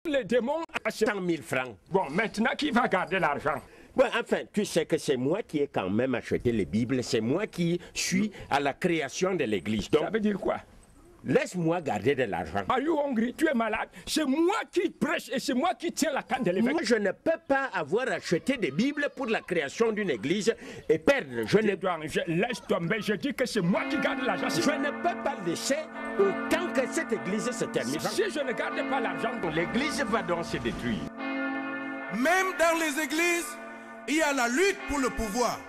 Les démons achètent 100 000 francs. Bon, maintenant, qui va garder l'argent? Bon, enfin, tu sais que c'est moi qui ai quand même acheté les Bibles. C'est moi qui suis à la création de l'Église. Donc, Ça veut dire quoi? laisse-moi garder de l'argent. Are you hungry? Tu es malade? C'est moi qui prêche et c'est moi qui tiens la canne de l'évêque. Moi, je ne peux pas avoir acheté des Bibles pour la création d'une église et perdre. Je ne Laisse tomber, je dis que c'est moi qui garde l'argent. Je ne peux pas laisser autant que cette église se termine. Si je ne garde pas l'argent, L'église va donc se détruire. Même dans les églises, il y a la lutte pour le pouvoir.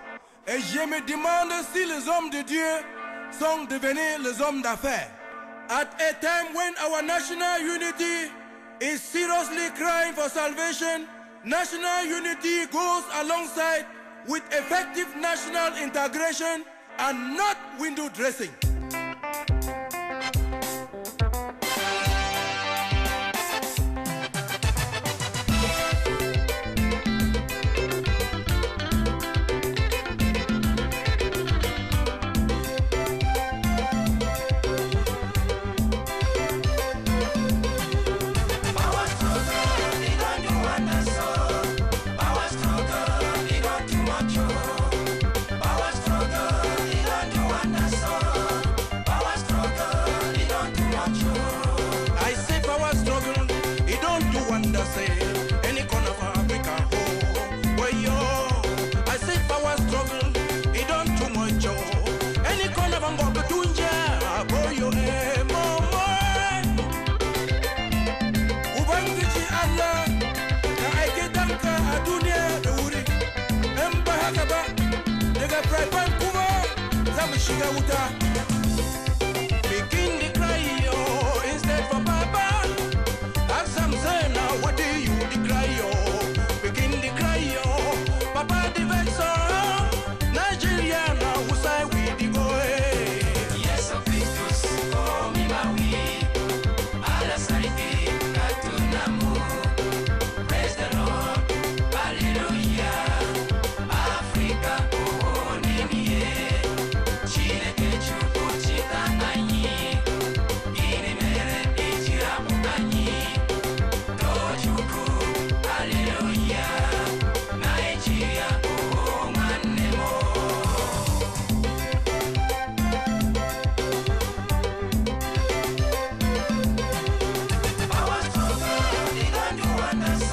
Et je me demande si les hommes de Dieu sont devenus les hommes d'affaires. At a time when our national unity is seriously crying for salvation, national unity goes alongside with effective national integration and not window dressing. Begin the cry, oh, instead for Papa. Ask some say now, what do you decry, oh? Begin the cry, oh, Papa the vexor. Nigeria now, who say we the go, Yes, of Christus, oh, mi maui. Ala sariki, katunamu. Praise the Lord, hallelujah. Africa, oh, nini. Chile que chupo chitanganyi, ini mere ichirapukanyi, tochuku, hallelujah, Nigeria, oh manemo. Power struggle, they don't do wonders,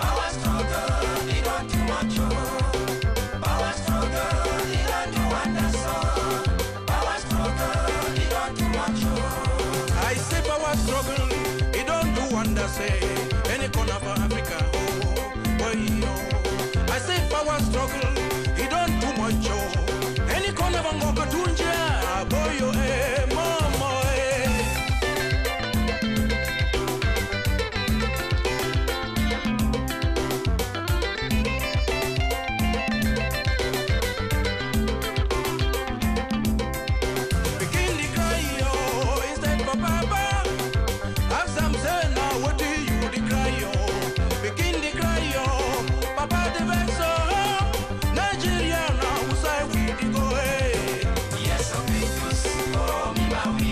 power struggle, they don't do much, power struggle, they don't do wonders, I say power struggle, it don't do wonders, any corner of Africa, oh, boy, oh. I say power struggle, it don't do much, oh, any corner of Angola, Tunja, boy, oh, mama, Begin the cry, oh, instead for Papa. Have some say now, what do you decry, oh? Begin the cry, oh, Papa the vexor. Nigeria now, who say we the go, Yes, of Christus, oh, mi maui.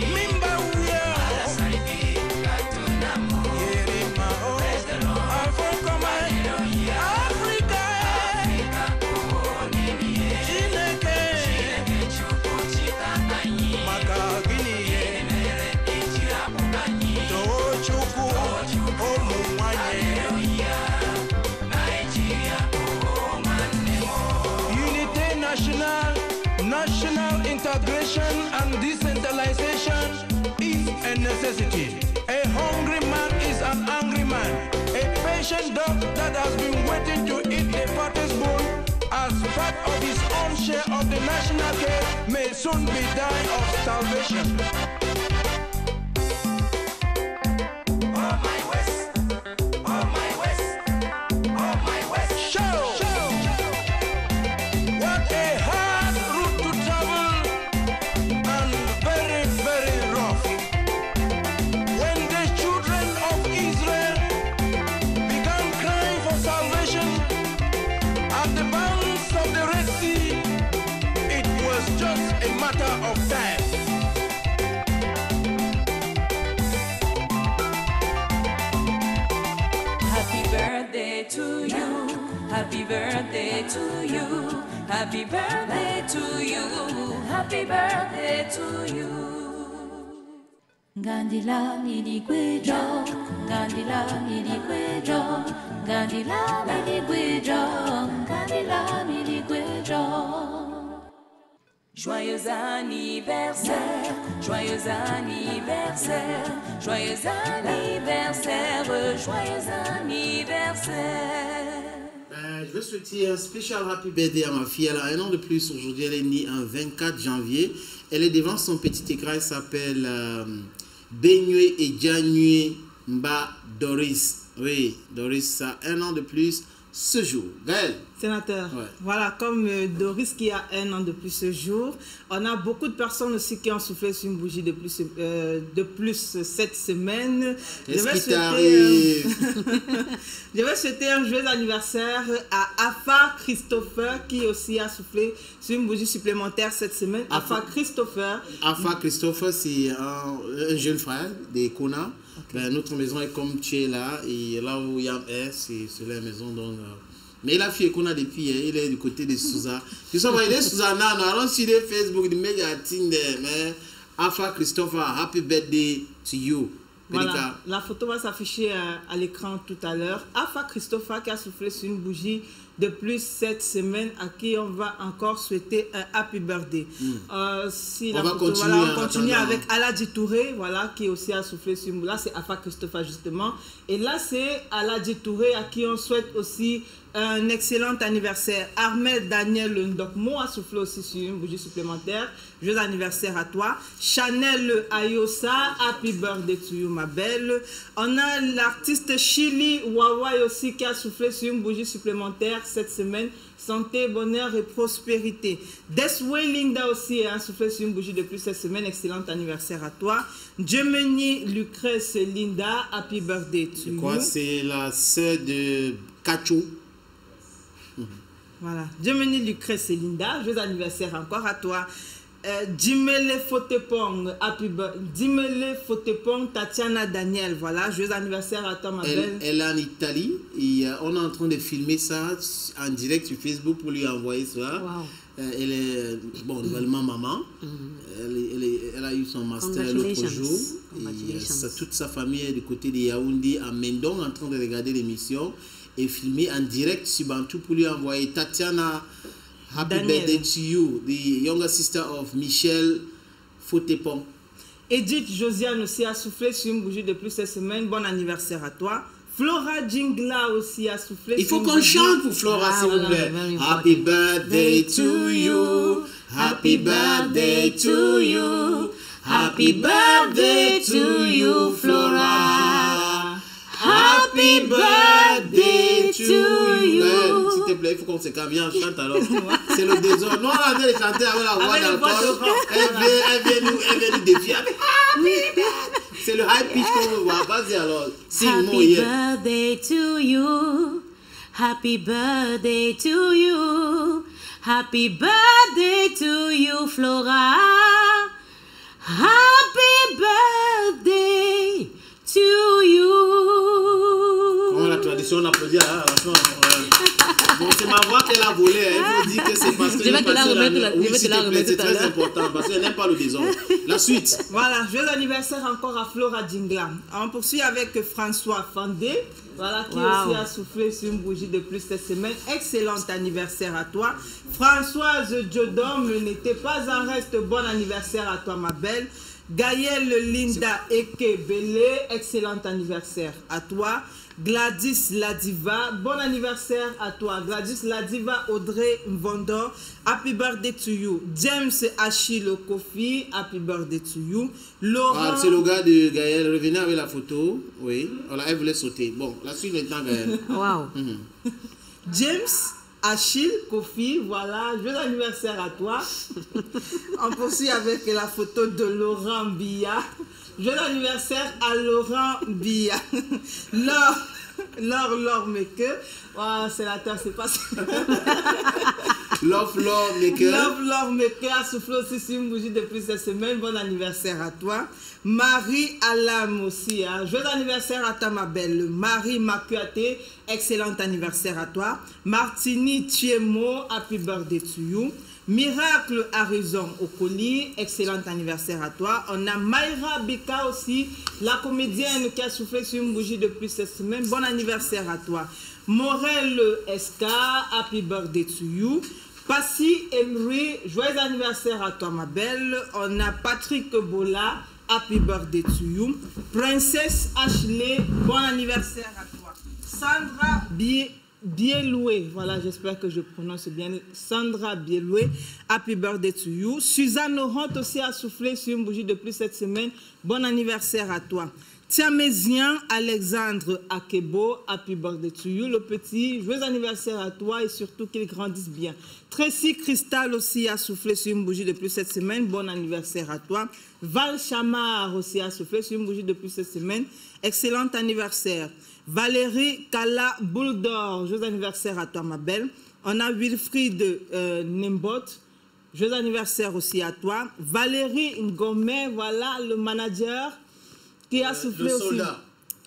Ala sariki, katunamu. Yerima, oh, Praise the Lord, Africa, hallelujah. Africa, Africa, oh, nini. Chineke, Chile que chupo chitanganyi, Makagini, ini mere ichirapukanyi, Tochuku, oh, Mumwanye. hallelujah, Nigeria, oh manemo. Unity national integration and decentralization is a necessity. A hungry man is an angry man. A patient dog that has been waiting to eat the fattest bone as part of his own share of the national cake may soon be dying of starvation. Oh my West, oh my West, oh my West. Show! What a hard route to travel and very, very rough. When the children of Israel began crying for salvation at the banks of the Red Sea, it was just a matter of time. birthday to you. Happy birthday to you. Happy birthday to you. Happy birthday to you. Gandila midi gwejo, Gandila midi gwejo, Gandila midi gwejo, Gandila midi gwejo. Joyeux anniversaire, joyeux anniversaire, joyeux anniversaire, joyeux anniversaire. Je veux souhaiter un spécial happy birthday à ma fille. Elle a un an de plus aujourd'hui. Elle est née un 24 janvier. Elle est devant son petit écran. Elle s'appelle Benyue et Djanue Mba Doris. Oui, Doris a un an de plus ce jour. Gaël. Sénateur, Ouais. voilà, comme Doris qui a un an de plus ce jour, on a beaucoup de personnes aussi qui ont soufflé sur une bougie de plus cette semaine. Qu'est-ce qui t'arrive? Je vais souhaiter un joyeux anniversaire à Afa Christopher qui aussi a soufflé sur une bougie supplémentaire cette semaine. Afa Christopher. Afa Christopher, c'est un jeune frère des Kona. Okay. Ben, notre maison est comme tu es là, et là où Yam est, c'est la maison. Donc, mais la fille qu'on a depuis, il est du côté de Souza. Tu sais, il est Souza, non, non, sur Facebook, il met un thing there, mais Afa Christopher, happy birthday to you. Voilà, la photo va s'afficher à l'écran tout à l'heure. Afa Christopher qui a soufflé sur une bougie de plus cette semaine, à qui on va encore souhaiter un happy birthday. Si on continue avec Aladji Touré, voilà, qui aussi a soufflé sur une bougie. Là, c'est Afa Christopher justement. Et là, c'est Aladji Touré à qui on souhaite aussi un excellent anniversaire. Ahmed Daniel Ndokmo a soufflé aussi sur une bougie supplémentaire. Joyeux anniversaire à toi. Chanel Ayosa, happy birthday to you, ma belle. On a l'artiste Chili Wawai aussi qui a soufflé sur une bougie supplémentaire cette semaine. Santé, bonheur et prospérité. Desway Linda aussi a soufflé sur une bougie de plus cette semaine. Excellent anniversaire à toi. Gemini Lucrèce Linda, happy birthday to you. Quoi, c'est la sœur de Kacho. Voilà, Gemini Lucrèce et Linda, joyeux anniversaire encore à toi. Jimele Fotepong, happy birthday. Jimele Fotepong, Tatiana Daniel, voilà, joyeux anniversaire à toi, ma belle. Elle est en Italie et on est en train de filmer ça en direct sur Facebook pour lui envoyer ça. Wow. Elle est, bon, nouvellement maman. Elle a eu son master l'autre jour. Et toute sa famille est du côté de Yaoundé, à Mendong, en train de regarder l'émission et filmer en direct sur Bantou pour lui envoyer. Tatiana, happy birthday to you, the younger sister of Michel Fotepong. Edith Josiane aussi a soufflé sur une bougie de plus cette semaine. Bon anniversaire à toi. Flora Jingla aussi a soufflé. Il faut qu'on chante pour Flora, s'il vous plaît. Happy birthday to you. Happy birthday to you. Happy birthday to you, Flora. Happy birthday to you. S'il te plaît, il faut qu'on se calme. Viens, chante alors. C'est le désordre. Non, on vient de chanter avec la voix d'alcool. Elle vient nous défier. C'est le high pitch qu'on veut voir. Vas-y alors. Happy birthday to you. Happy birthday to you. Happy birthday to you, Flora. Happy birthday to you. Comment la tradition on applaudit à la fin. Bon, c'est ma voix qu'elle a volée. Il faut dire que c'est parce que c'est très important parce qu'elle n'aime pas le désordre. La suite. Voilà, joyeux anniversaire encore à Flora Jingla. On poursuit avec François Fandé, voilà, qui aussi a soufflé sur une bougie de plus cette semaine. Excellent anniversaire à toi. Françoise Jodom n'était pas en reste. Bon anniversaire à toi, ma belle. Gaëlle Linda Ekebele, excellent anniversaire à toi. Gladys Ladiva, bon anniversaire à toi. Gladys Ladiva Audrey Mvondo, happy birthday to you. James Achille Kofi, happy birthday to you. Laurent... c'est le gars de Gaël, revenez avec la photo. Oui, voilà, elle voulait sauter. Bon, la suite maintenant, Gaël. Wow. James Achille Kofi, voilà, joyeux anniversaire à toi. On poursuit avec la photo de Laurent Bia. Joyeux anniversaire à Laurent Bia. L'or, mais que. Oh, sénateur, c'est pas ça. Love, mais que. Love, mais que a soufflé aussi sur une bougie depuis cette semaine. Bon anniversaire à toi. Marie Alam aussi. Hein. Joyeux anniversaire à toi, ma belle. Marie Makuate, excellent anniversaire à toi. Martini Thiemo, happy birthday to you. Miracle Horizon Okoli, excellent anniversaire à toi. On a Mayra Bika aussi, la comédienne qui a soufflé sur une bougie depuis cette semaine. Bon anniversaire à toi. Morel SK, happy birthday to you. Passy Emery, joyeux anniversaire à toi, ma belle. On a Patrick Bola, happy birthday to you. Princesse Ashley, bon anniversaire à toi. Sandra Bieloué, voilà, j'espère que je prononce bien. Sandra Bieloué, happy birthday to you. Suzanne Laurent aussi a soufflé sur une bougie depuis cette semaine. Bon anniversaire à toi. Tiamésien Alexandre Akebo, happy birthday to you. Le petit, joyeux anniversaire à toi et surtout qu'il grandisse bien. Tracy Cristal aussi a soufflé sur une bougie depuis cette semaine. Bon anniversaire à toi. Val Chamar aussi a soufflé sur une bougie depuis cette semaine. Excellent anniversaire. Valérie Kala Bouldor, joyeux anniversaire à toi, ma belle. On a Wilfried Nembot, joyeux anniversaire aussi à toi. Valérie Ngomé, voilà, le manager qui a soufflé aussi. Soldat.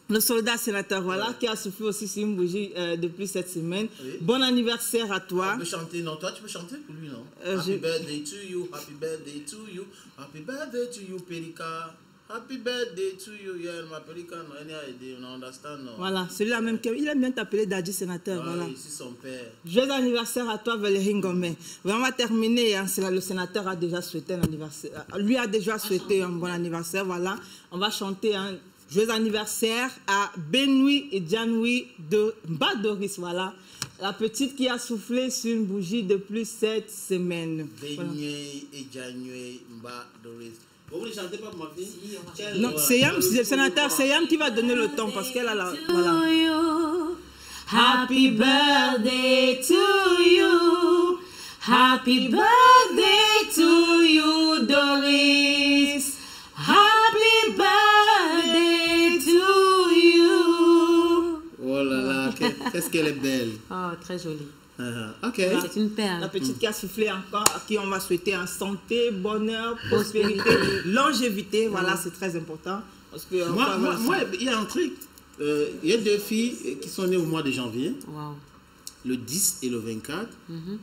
Le soldat sénateur, voilà, qui a soufflé aussi sur une bougie depuis cette semaine. Oui. Bon anniversaire à toi. Tu peux chanter, non? Toi, tu peux chanter pour lui, non? Happy birthday to you, happy birthday to you, happy birthday to you, Pelika. Happy birthday to you, yeah, ma Pelika, no, any idea, no, understand, no? Voilà, celui-là même, il aime bien t'appeler Daddy sénateur, voilà. Ici son père. Joyeux anniversaire à toi, Valérie Ngomé. On va terminer, hein, le sénateur a déjà souhaité un anniversaire. Lui a déjà souhaité un bon anniversaire, voilà. On va chanter un joyeux anniversaire à Benoît et Janoui de Badoris, voilà. La petite qui a soufflé sur une bougie depuis cette semaine. Benoît et Janoui Badoris. Vous ne chantez pas pour ma fille? Non, c'est Yam, le sénateur, c'est Yam qui va donner le ton parce qu'elle a la... Voilà. Happy birthday to you. Happy birthday to you, Doris. Happy birthday to you. Oh là là, qu'est-ce qu'elle est belle. Oh, très jolie. Ok. C'est une perle. La petite qui a soufflé encore, à qui on va souhaiter en santé, bonheur, prospérité, longévité. Voilà, c'est très important. Parce que moi, il y a un truc. Il y a deux filles qui sont nées au mois de janvier. Wow. Le 10 et le 24.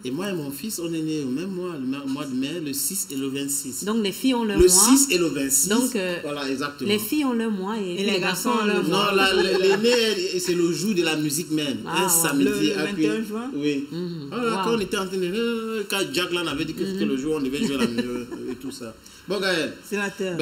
Et moi et mon fils, on est nés au même mois, le mois de mai, le 6 et le 26. Donc les filles ont le mois. Le 6 et le 26. Donc voilà, exactement. les filles ont le mois et les garçons ont le mois. Non, l'aîné, c'est le jour de la musique même. Ah, samedi. Le 21 juin. Oui. Voilà, quand on était en train de... Quand Jack Lan avait dit que c'était le jour où on devait jouer la musique et tout ça. Bon, Gaël. Sénateur.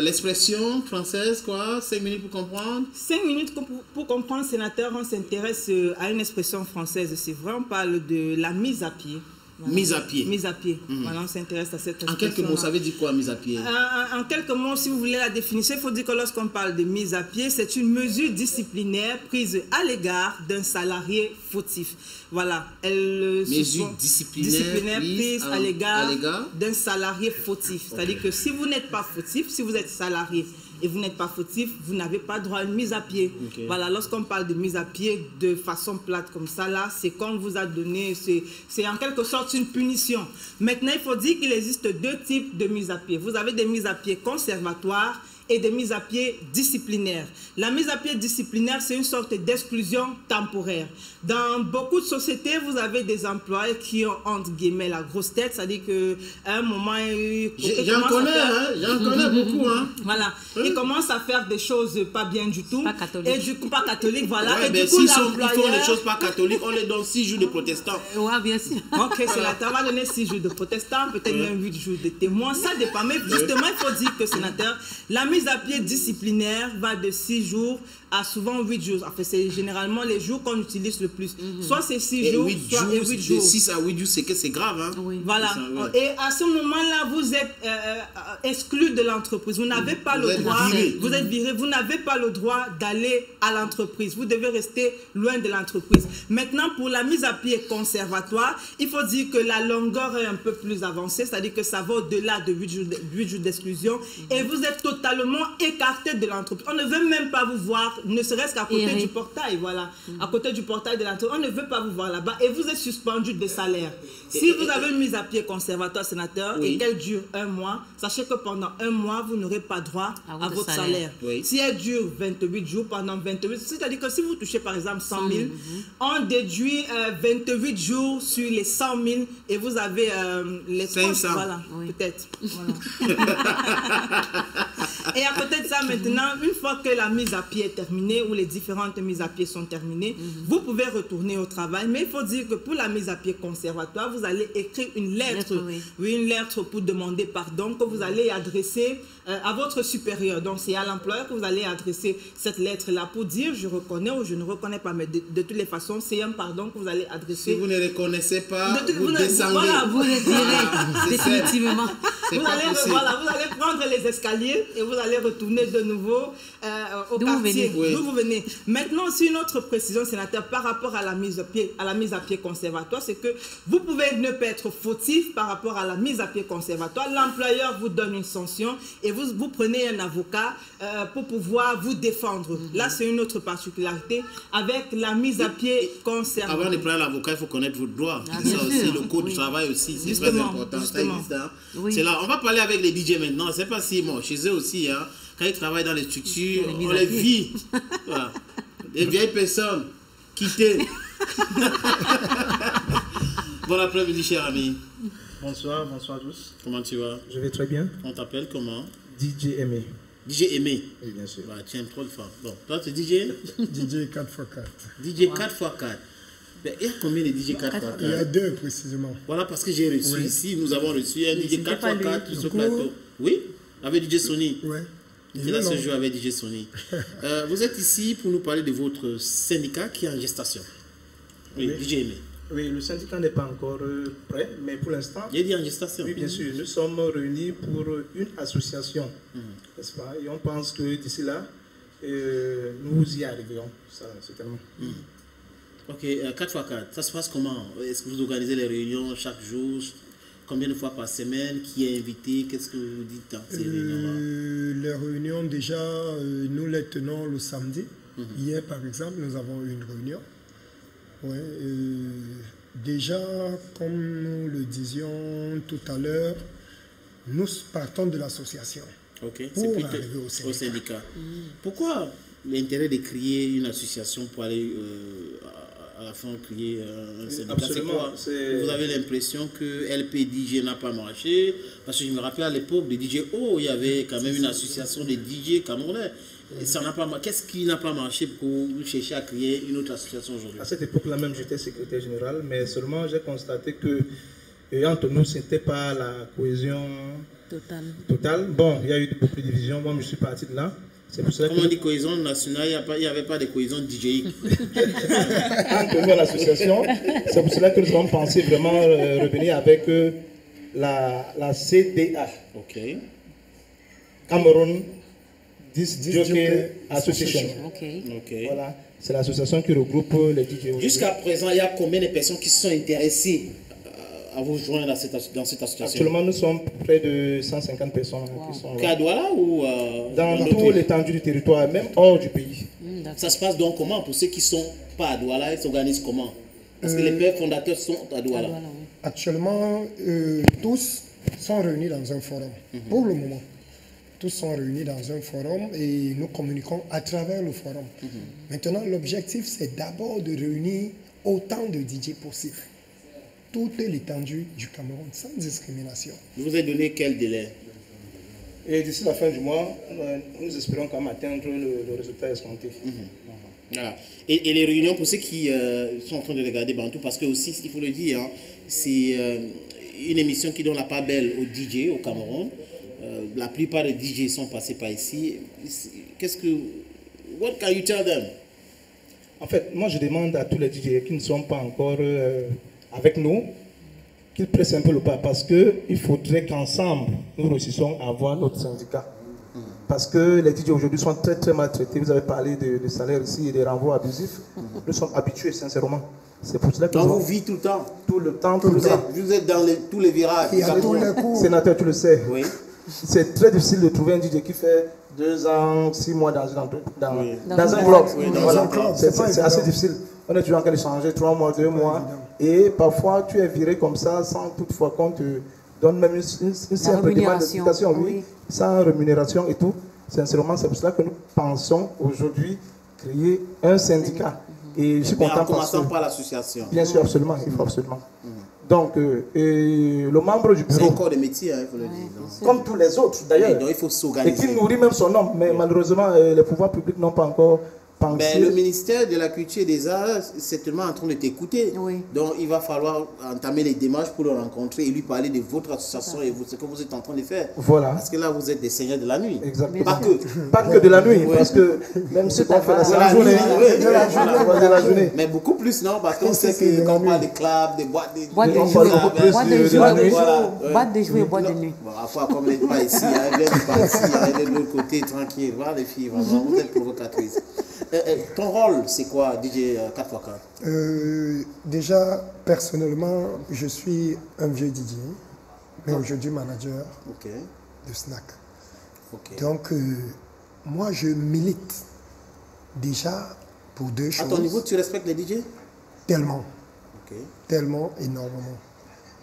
L'expression française, quoi, 5 minutes pour comprendre. 5 minutes pour comprendre, sénateur, on s'intéresse à une expression française. C'est vrai, on parle de la mise à pied. Voilà. Mise à pied. Mise à pied. Voilà, on s'intéresse à cette expression. En quelques mots, ça veut dire quoi, mise à pied? En quelques mots, si vous voulez la définition, il faut dire que lorsqu'on parle de mise à pied, c'est une mesure disciplinaire prise à l'égard d'un salarié fautif. Voilà. Mesure disciplinaire prise à l'égard d'un salarié fautif. C'est-à-dire que si vous n'êtes pas fautif, si vous êtes salarié et vous n'êtes pas fautif, vous n'avez pas droit à une mise à pied. Voilà, lorsqu'on parle de mise à pied de façon plate comme ça, là, c'est qu'on vous a donné, c'est en quelque sorte une punition. Maintenant, il faut dire qu'il existe deux types de mise à pied. Vous avez des mises à pied conservatoires et des mises à pied disciplinaires. La mise à pied disciplinaire, c'est une sorte d'exclusion temporaire. Dans beaucoup de sociétés, vous avez des employés qui ont, entre guillemets, la grosse tête, c'est-à-dire qu'à un moment... J'en connais beaucoup. Hein. Voilà. Ils commencent à faire des choses pas bien du tout. Pas catholiques. Et du coup, pas catholiques, voilà. Ouais, et mais du coup, s'ils font des choses pas catholiques, on les donne 6 jours de protestants. Oui, bien sûr. Ok, c'est là, on va donner 6 jours de protestants, peut-être même 8 jours de témoins. Ça dépend. Mais justement, il faut dire que, sénateur, la mise à pied disciplinaire va de 6 jours à souvent 8 jours. Enfin, c'est généralement les jours qu'on utilise le plus. Soit c'est 6 jours, soit 8 jours. De 6 à 8 jours, c'est que c'est grave. Hein? Oui. Voilà. Ça, ouais. Et à ce moment-là, vous êtes exclu de l'entreprise. Vous n'avez pas le droit. Vous êtes viré. Vous n'avez pas le droit d'aller à l'entreprise. Vous devez rester loin de l'entreprise. Maintenant, pour la mise à pied conservatoire, il faut dire que la longueur est un peu plus avancée. C'est-à-dire que ça va au-delà de 8 jours d'exclusion. Et vous êtes totalement écarté de l'entreprise. On ne veut même pas vous voir ne serait-ce qu'à côté du portail, voilà. À côté du portail de l'entrée. On ne veut pas vous voir là-bas et vous êtes suspendu des salaires. Si vous avez une mise à pied conservatoire, sénateur, et qu'elle dure 1 mois, sachez que pendant 1 mois, vous n'aurez pas droit à votre salaire. Si elle dure 28 jours, pendant 28 jours, c'est-à-dire que si vous touchez par exemple 100 000, on déduit 28 jours sur les 100 000 et vous avez les 500. Voilà, peut-être. Voilà. Et à côté de ça, maintenant, une fois que la mise à pied est terminée ou les différentes mises à pied sont terminées, vous pouvez retourner au travail. Mais il faut dire que pour la mise à pied conservatoire, vous allez écrire une lettre, une lettre pour demander pardon que vous allez adresser à votre supérieur. Donc, c'est à l'employeur que vous allez adresser cette lettre-là pour dire je reconnais ou je ne reconnais pas. Mais de toutes les façons, c'est un pardon que vous allez adresser. Si vous ne reconnaissez pas, vous descendez. Voilà, vous retirez définitivement. Vous allez prendre les escaliers et vous allez retourner de nouveau au quartier d'où vous venez. Maintenant, aussi une autre précision, sénateur, par rapport à la mise à pied conservatoire, c'est que vous pouvez ne pas être fautif par rapport à la mise à pied conservatoire. L'employeur vous donne une sanction et vous prenez un avocat pour pouvoir vous défendre. Là, c'est une autre particularité avec la mise à pied conservatoire. Avant de prendre l'avocat, il faut connaître votre droit. C'est ça aussi, le code du travail aussi, c'est très important. C'est là. On va parler avec les DJ maintenant. C'est pas si bon, chez eux aussi, hein, quand ils travaillent dans les structures, on les vit. Voilà. Des vieilles personnes quittées. Bon après-midi, cher ami. Bonsoir, bonsoir à tous. Comment tu vas? Je vais très bien. On t'appelle comment? DJ Aimé. DJ Aimé? Oui, bien sûr. Bah, tu aimes trop le fan. Bon, toi, tu es DJ? DJ 4x4. DJ 4x4. Mais il y a combien de DJ 4x4? Il y a 2 précisément. Voilà, parce que j'ai reçu ici, nous avons reçu un DJ 4x4 sur ce plateau. Oui, avec DJ Sony. Oui. Il a ce jeu avec DJ Sony. Vous êtes ici pour nous parler de votre syndicat qui est en gestation. Oui, DJ Aimé. Oui, le syndicat n'est pas encore prêt, mais pour l'instant... Il est dit en gestation. Oui, bien sûr. Nous sommes réunis pour une association, n'est-ce pas? Et on pense que d'ici là, nous y arriverons, ça, certainement. Ok, 4x4, ça se passe comment? Est-ce que vous organisez les réunions chaque jour? Combien de fois par semaine? Qui est invité? Qu'est-ce que vous dites dans ces réunions-là? Les réunions, déjà, nous les tenons le samedi. Hier, par exemple, nous avons eu une réunion. Ouais, déjà, comme nous le disions tout à l'heure, nous partons de l'association pour arriver au syndicat. Pourquoi l'intérêt de créer une association pour aller à la fin créer un syndicat? C'est quoi? Vous avez l'impression que LPDJ n'a pas marché? Parce que je me rappelle à l'époque de DJ O, il y avait quand même une association de DJ camerounais. Ça n'a pas. Qu'est-ce qui n'a pas marché pour vous chercher à créer une autre association aujourd'hui? À cette époque-là même, j'étais secrétaire général, mais seulement j'ai constaté que entre nous, ce n'était pas la cohésion totale. Bon, il y a eu beaucoup de divisions. Moi, je suis parti de là. Comment on dit cohésion nationale? Il n'y avait pas de cohésion DJI. Entre nous à l'association, c'est pour cela que nous avons pensé vraiment revenir avec la CDA. Ok. Cameroun Jockey Association. Voilà, c'est l'association qui regroupe les DJ. Jusqu'à présent, il y a combien de personnes qui sont intéressées à vous joindre dans cette association? Actuellement, nous sommes près de 150 personnes qui sont là. À Douala ou dans tout l'étendue du territoire, même hors du pays. Ça se passe donc comment pour ceux qui ne sont pas à Douala? Ils s'organisent comment? Parce que les pères fondateurs sont à Douala. Actuellement, tous sont réunis dans un forum. Pour le moment. Tous sont réunis dans un forum et nous communiquons à travers le forum. Maintenant, l'objectif, c'est d'abord de réunir autant de DJ possible. Toute l'étendue du Cameroun, sans discrimination. Vous avez donné quel délai? Et d'ici la fin du mois, nous espérons quand même atteindre le résultat escompté. Voilà. Et les réunions, pour ceux qui sont en train de regarder Bantou, parce que aussi, il faut le dire, hein, c'est une émission qui donne la part belle aux DJ au Cameroun. La plupart des DJ sont passés par ici. Qu'est-ce que... What can you tell them? En fait, moi je demande à tous les DJ qui ne sont pas encore avec nous qu'ils pressent un peu le pas parce qu'il faudrait qu'ensemble nous réussissions à avoir notre syndicat. Parce que les DJ aujourd'hui sont très très maltraités. Vous avez parlé de salaire ici et des renvois abusifs. Nous sommes habitués sincèrement. C'est pour cela que vous vivez tout le temps? Tout le temps, tout le temps. Vous êtes dans tous les virages. Il y a tous les coups. Sénateur, tu le sais. Oui. c'est très difficile de trouver un DJ qui fait 2 ans, 6 mois dans un club. Oui, Voilà. C'est c'est assez difficile. On est toujours en train de changer 3 mois, 2 mois. Et parfois, tu es viré comme ça sans toutefois qu'on te donne même une simple demande d'explication. Oui, sans rémunération et tout. Sincèrement, c'est pour cela que nous pensons aujourd'hui créer un syndicat. Et je suis content en commençant par l'association. Bien sûr, absolument, il faut absolument. Donc, le membre du bureau... C'est un corps de métier, il faut le dire. Comme tous les autres, d'ailleurs. Donc, il faut s'organiser. Et qui nourrit même son nom. Mais malheureusement, les pouvoirs publics n'ont pas encore pensé... Ben, le ministère de la Culture et des Arts, c'est tellement en train de t'écouter. Donc, il va falloir entamer les démarches pour le rencontrer et lui parler de votre association et ce que vous êtes en train de faire. Voilà. Parce que là, vous êtes des seigneurs de la nuit. Exactement. Pas que de la nuit, parce que même si on fait la journée, de la journée. Mais beaucoup plus, non? Parce qu'on sait que quand on parle des clubs, des boîtes, des boîtes de jouer et boîtes de nuit. Bon, parfois, comme les pas ici, il y a pas ici, il y a de l'autre côté, tranquille. Voilà les filles, vraiment, vous êtes provocatrices. Ton rôle, c'est quoi, DJ 4x4? Déjà, personnellement, je suis un vieux DJ, mais aujourd'hui manager de snack. Donc, moi, je milite déjà pour 2 choses. À ton niveau, tu respectes les DJ? Tellement. Tellement, énormément.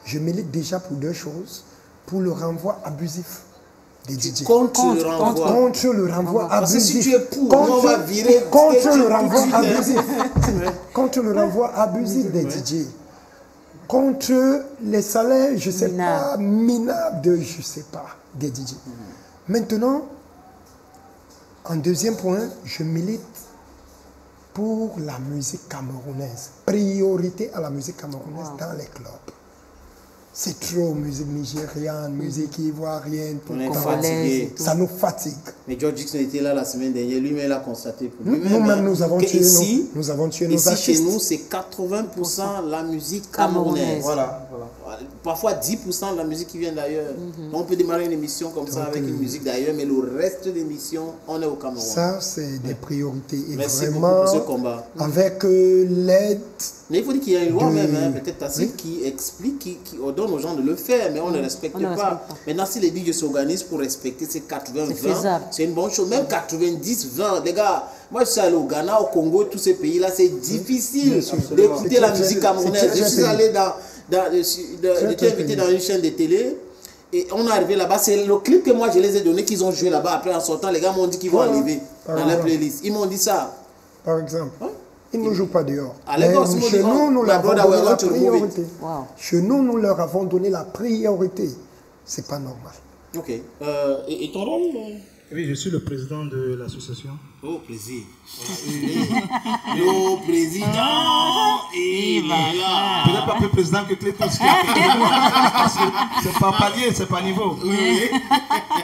Je milite déjà pour 2 choses. Pour le renvoi abusif des DJ. Contre le renvoi abusif. Parce que si tu es pour, on va virer. Contre le renvoi abusif. Contre le renvoi abusif des DJ. Contre les salaires, je ne sais pas, minables de, je ne sais pas, des DJ. Maintenant, en deuxième point, je milite pour la musique camerounaise. Priorité à la musique camerounaise dans les clubs. C'est trop musique nigériane, musique ivoirienne, on est fatigué. Ça nous fatigue. Mais George Dixon était là la semaine dernière, lui-même l'a constaté pour lui-même. Nous-mêmes, nous avons tué nos ici, artistes. Chez nous, c'est 80% la musique camerounaise. Voilà. Parfois 10% de la musique qui vient d'ailleurs. On peut démarrer une émission comme ça avec une musique d'ailleurs, mais le reste de l'émission, on est au Cameroun. Ça, c'est des priorités. Et merci vraiment, beaucoup pour ce combat. Avec l'aide... Mais il faut dire qu'il y a une loi même, peut-être tacite, qui explique, qui ordonne aux gens de le faire, mais on ne respecte pas. Maintenant, si les DJ s'organisent pour respecter ces 80-20, c'est une bonne chose. Même 90-20, les gars, moi je suis allé au Ghana, au Congo, tous ces pays-là, c'est difficile d'écouter la musique camerounaise. Je suis allé j'étais invité dans une chaîne de télé. Et on est arrivé là-bas, c'est le clip que moi je les ai donné qu'ils ont joué là-bas. Après en sortant, les gars m'ont dit qu'ils vont enlever dans la playlist. Ils m'ont dit ça. Par exemple, ils ne jouent pas dehors. Chez nous, nous leur avons donné la priorité. Chez nous, nous leur avons donné la priorité. C'est pas normal. Ok. Et ton rôle? Oui, je suis le président de l'association. Oh, plaisir. Le président, il est là. Peut-être pas plus président que Clétus. C'est pas palier, c'est pas niveau. Oui.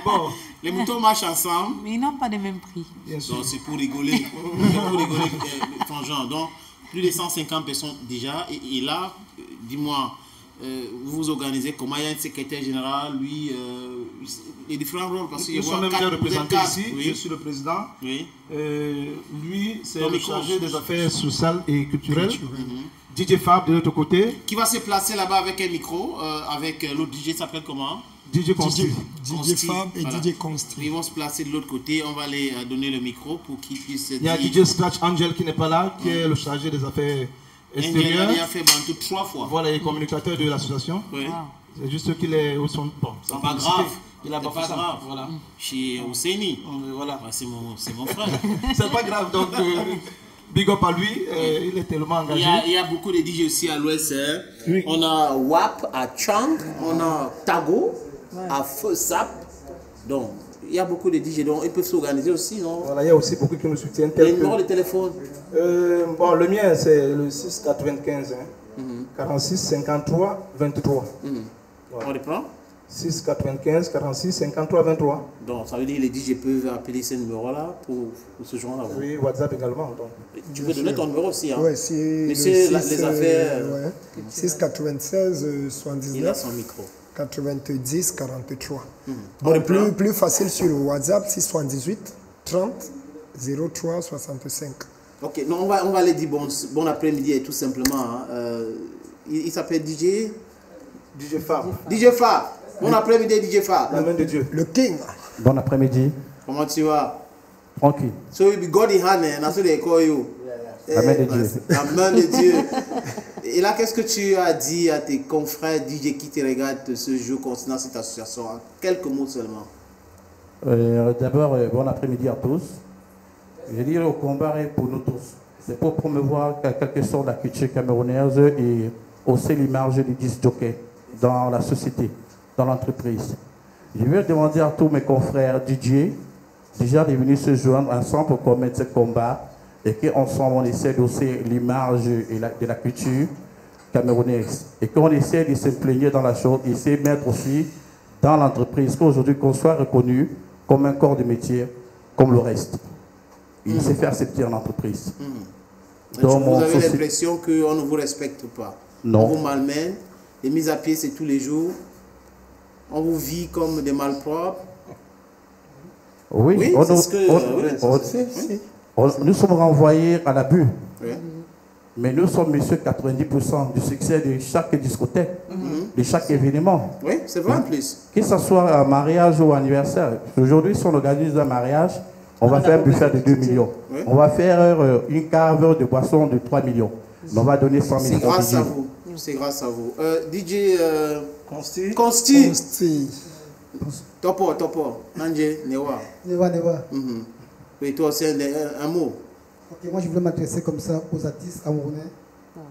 Bon, les moutons marchent ensemble. Mais ils n'ont pas les mêmes prix. Donc c'est pour rigoler. C'est pour rigoler, Tangent. Donc, plus de 150 personnes déjà. Et là, dis-moi, vous vous organisez comment? Il y a un secrétaire général, lui, les différents rôles. Parce nous sommes même bien représentés ici. Je suis le président. Oui. Lui, c'est le chargé des affaires sociales et culturelles. DJ Fab de l'autre côté. Qui va se placer là-bas avec un micro, avec l'autre DJ, s'appelle comment? DJ Consti. DJ Fab et DJ Consti. Ils vont se placer de l'autre côté. On va les donner le micro pour qu'ils puissent. Il y a DJ Scratch Angel qui n'est pas là, qui est le chargé des affaires extérieures. Il a fait Bantou 3 fois. Voilà, les communicateurs de l'association. Oui. C'est juste qu'il est au son. Bon, c'est pas grave. Il a pas grave. Voilà. Chez Ousseini. Voilà. C'est mon frère. C'est pas grave. Donc, big up à lui. Il est tellement engagé. Il y a beaucoup de DJ aussi à l'Ouest. Oui. On a WAP à Chang. On a Tago à Feu Sap. Donc, il y a beaucoup de DJ. Donc, ils peuvent s'organiser aussi, non? Voilà, il y a aussi beaucoup qui nous soutiennent. Les numéros de téléphone? Bon, le mien, c'est le 695 46 53 23. On reprend? 695 46 53 23. Donc, ça veut dire que les DJ peuvent appeler ces numéros-là pour se joindre à vous. Oui, WhatsApp également. Donc. Tu peux donner ton numéro aussi. Hein? Oui, c'est les affaires. 696 79. Il a son micro. 90 43. Bon, plus facile sur le WhatsApp, 678 30 03 65. Ok, non, on va aller dire bon après-midi et tout simplement. Hein. Il s'appelle DJ Fab. DJ Fab. Bon après-midi, DJ Fa. La main de Dieu. Le King. Bon après-midi. Comment tu vas? Tranquille. So you be God in hand, and that's what they call you. La main de Dieu. La main de Dieu. Et là, qu'est-ce que tu as dit à tes confrères DJ qui te regardent ce jour concernant cette association? En quelques mots seulement. D'abord, bon après-midi à tous. Je dis le combat est pour nous tous. C'est pour promouvoir quelque chose la culture camerounaise et hausser l'image du disc jockey dans la société, dans l'entreprise. Je veux demander à tous mes confrères DJ déjà de venir se joindre ensemble pour commettre ce combat et qu'ensemble on essaie d'hausser l'image de la culture camerounaise et qu'on essaie de s'imprégner dans la chose et essayer de mettre aussi dans l'entreprise qu'aujourd'hui qu'on soit reconnu comme un corps de métier comme le reste. Il s'est fait accepter en entreprise. Donc, vous avez l'impression qu'on ne vous respecte pas? Non. On vous malmène, les mises à pied c'est tous les jours, on vous vit comme des malpropres. Oui, nous sommes renvoyés à l'abus. Oui. Mais nous sommes, monsieur, 90% du succès de chaque discothèque, de chaque événement. Oui, c'est vrai en plus. Que ce soit un mariage ou un anniversaire. Aujourd'hui, si on organise un mariage, on va faire un buffet de 2 millions. Oui. On va faire une cave de boisson de 3 millions. On va donner 100 000 euros. C'est grâce à vous. C'est grâce à vous. DJ Consti. Topo. Nanje, Newa. Newa. Oui, toi aussi, un mot. Ok, moi je voulais m'adresser comme ça aux artistes camerounais.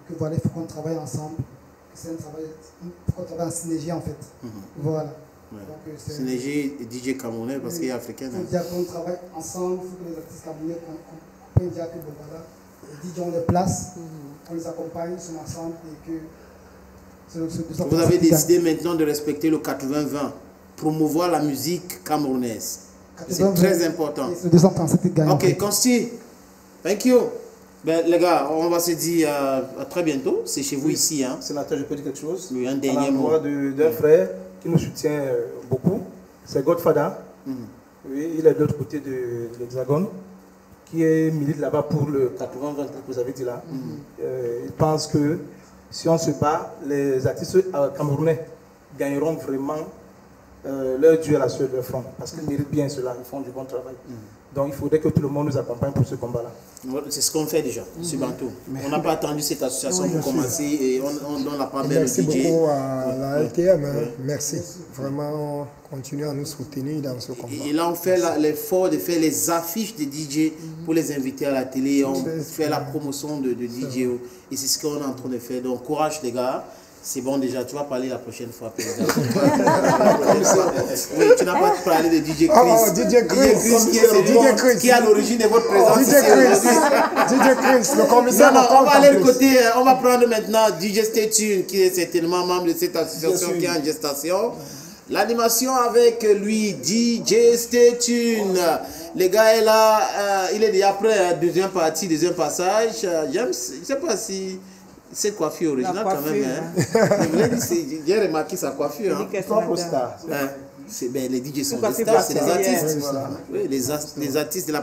Que voilà, il faut qu'on travaille ensemble. C'est un travail, il faut qu'on travaille en synergie en fait. Voilà. Ouais. Synergie DJ camerounais parce qu'il est africain. Il faut dire qu'on travaille ensemble, il faut que les artistes camerounais comprennent dire que voilà, les DJ ont des places, on les accompagne, ils sont ensemble et que. Vous avez décidé maintenant de respecter le 80-20, promouvoir la musique camerounaise. C'est très important. C'est 237 gagnants. Ok, Consti, thank you. Ben, les gars, on va se dire à très bientôt. C'est chez vous ici. Hein. Sénateur, je peux dire quelque chose? Oui, un dernier mot. D'un frère qui nous soutient beaucoup, c'est Godfather. Oui, il est de l'autre côté de l'Hexagone, qui est milite là-bas pour le 80-20 que vous avez dit là. Il pense que si on se bat, les artistes camerounais gagneront vraiment leur duel à sur leur front, parce qu'ils méritent bien cela, ils font du bon travail. Donc il faudrait que tout le monde nous accompagne pour ce combat-là. C'est ce qu'on fait déjà, sur Bantou. On n'a pas attendu cette association pour commencer et on donne la part belle au DJ. Merci beaucoup à la LTM, merci. Vraiment, continuez à nous soutenir dans ce combat. Et là, on fait l'effort de faire les affiches de DJ pour les inviter à la télé. On fait la promotion de DJ. Et c'est ce qu'on est en train de faire. Donc, courage les gars. C'est bon déjà, tu vas parler la prochaine fois. Oui, tu n'as pas parlé de DJ Chris. DJ Chris qui est à l'origine de votre présence ici aujourd'hui. DJ Chris, le commissaire. Non, on va aller le côté, on va prendre maintenant DJ Stay Tuned, qui est certainement membre de cette association qui est en gestation. L'animation avec lui, DJ Stay Tuned. Les gars est là, il est déjà prêt, deuxième partie, deuxième passage. James, je ne sais pas si... Cette coiffure originale quand même. Hein. J'ai remarqué sa coiffure. Hein. Les DJ sont des stars, c'est les artistes. Oui, les artistes de la